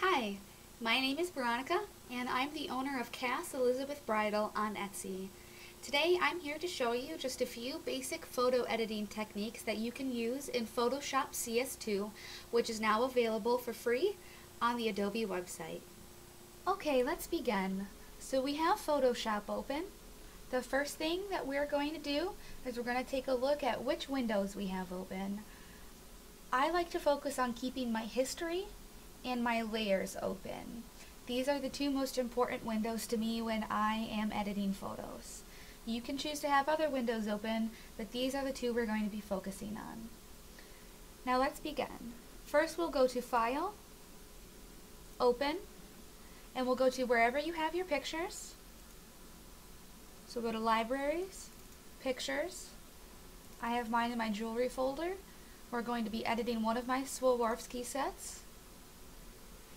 Hi, my name is Veronica, and I'm the owner of Cass Elizabeth Bridal on Etsy. Today I'm here to show you just a few basic photo editing techniques that you can use in Photoshop CS2, which is now available for free on the Adobe website. Okay, let's begin. So we have Photoshop open. The first thing that we're going to do is we're going to take a look at which windows we have open. I like to focus on keeping my history and my layers open. These are the two most important windows to me when I am editing photos. You can choose to have other windows open, but these are the two we're going to be focusing on. Now let's begin. First we'll go to File, Open, and we'll go to wherever you have your pictures. So go to Libraries, Pictures. I have mine in my jewelry folder. We're going to be editing one of my Swarovski sets.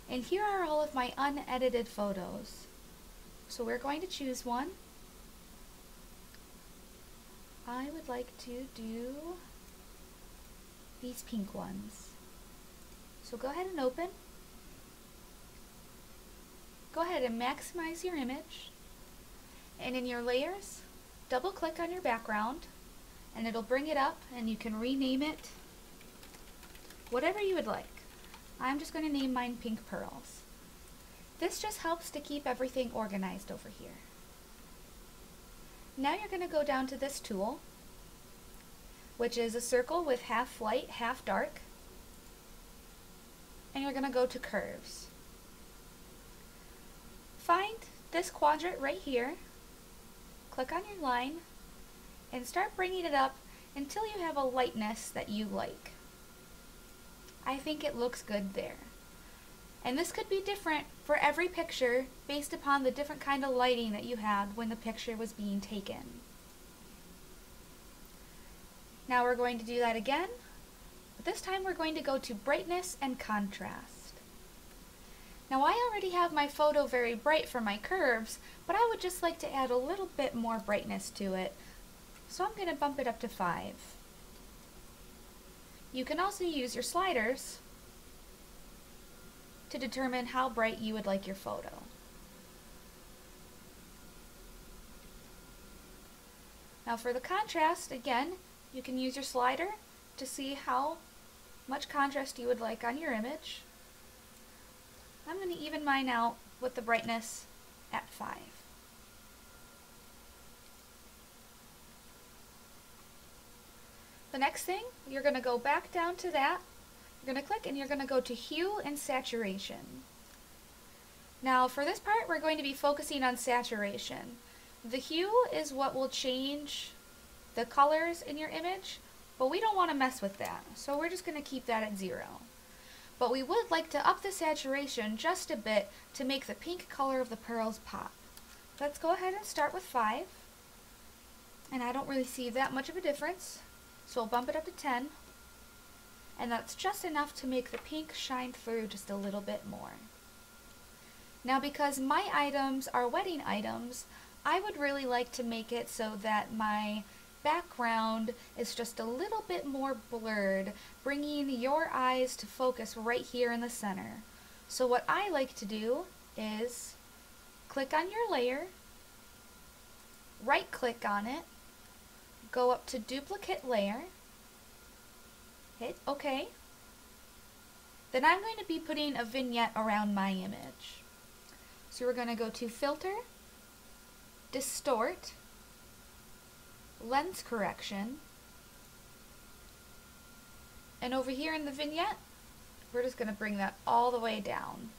And here are all of my unedited photos. So we're going to choose one. I would like to do these pink ones. So go ahead and open. Go ahead and maximize your image. And in your layers, double click on your background and it'll bring it up and you can rename it whatever you would like. I'm just going to name mine Pink Pearls. This just helps to keep everything organized over here. Now you're going to go down to this tool, which is a circle with half light, half dark, and you're going to go to Curves. Find this quadrant right here, click on your line, and start bringing it up until you have a lightness that you like. I think it looks good there. And this could be different for every picture based upon the different kind of lighting that you had when the picture was being taken. Now we're going to do that again, but this time we're going to go to Brightness and Contrast. Now I already have my photo very bright for my curves, but I would just like to add a little bit more brightness to it, so I'm going to bump it up to 5. You can also use your sliders to determine how bright you would like your photo. Now for the contrast, again, you can use your slider to see how much contrast you would like on your image. I'm going to even mine out with the brightness at 5. The next thing, you're going to go back down to that, you're going to click and you're going to go to Hue and Saturation. Now for this part we're going to be focusing on saturation. The hue is what will change the colors in your image, but we don't want to mess with that, so we're just going to keep that at 0. But we would like to up the saturation just a bit to make the pink color of the pearls pop. Let's go ahead and start with 5, and I don't really see that much of a difference. So we'll bump it up to 10, and that's just enough to make the pink shine through just a little bit more. Now because my items are wedding items, I would really like to make it so that my background is just a little bit more blurred, bringing your eyes to focus right here in the center. So what I like to do is click on your layer, right click on it, go up to Duplicate Layer, hit OK. Then I'm going to be putting a vignette around my image. So we're going to go to Filter, Distort, Lens Correction, and over here in the vignette, we're just going to bring that all the way down.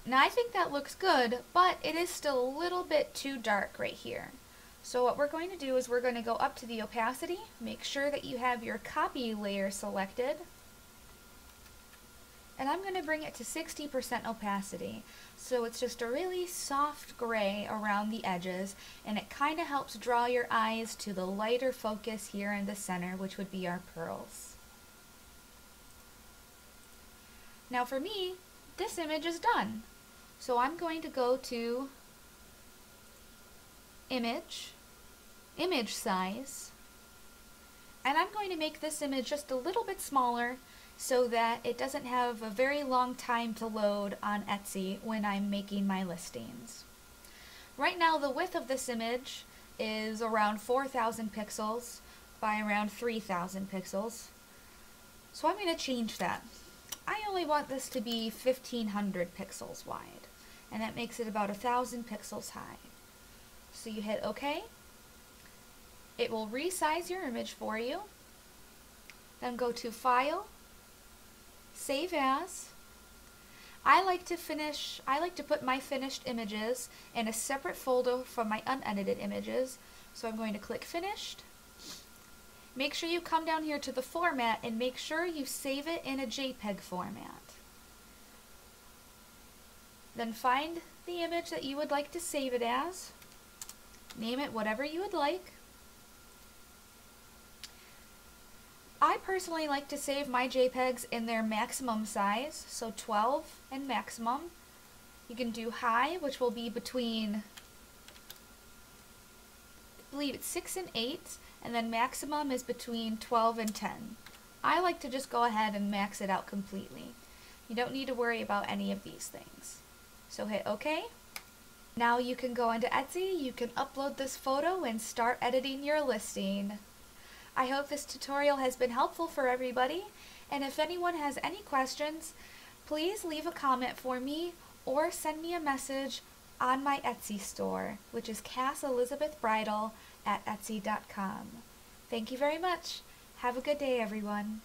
Now I think that looks good, but it is still a little bit too dark right here. So what we're going to do is we're going to go up to the opacity, make sure that you have your copy layer selected, and I'm going to bring it to 60% opacity. So it's just a really soft gray around the edges, and it kind of helps draw your eyes to the lighter focus here in the center, which would be our pearls. Now for me, this image is done. So I'm going to go to Image, Image Size, And I'm going to make this image just a little bit smaller so that it doesn't have a very long time to load on Etsy when I'm making my listings. Right now the width of this image is around 4,000 pixels by around 3,000 pixels. So I'm going to change that. I only want this to be 1,500 pixels wide, and that makes it about 1,000 pixels high. So you hit OK. It will resize your image for you. Then go to File, Save As. I like to put my finished images in a separate folder from my unedited images. So I'm going to click Finished. Make sure you come down here to the format and make sure you save it in a JPEG format. Then find the image that you would like to save it as. Name it whatever you would like. I personally like to save my JPEGs in their maximum size, so 12 and maximum. You can do high, which will be between, I believe it's 6 and 8, and then maximum is between 12 and 10. I like to just go ahead and max it out completely. You don't need to worry about any of these things. So hit OK. Now you can go into Etsy, you can upload this photo and start editing your listing. I hope this tutorial has been helpful for everybody, and if anyone has any questions, please leave a comment for me or send me a message on my Etsy store, which is Cass Elizabeth Bridal at Etsy.com. Thank you very much. Have a good day, everyone.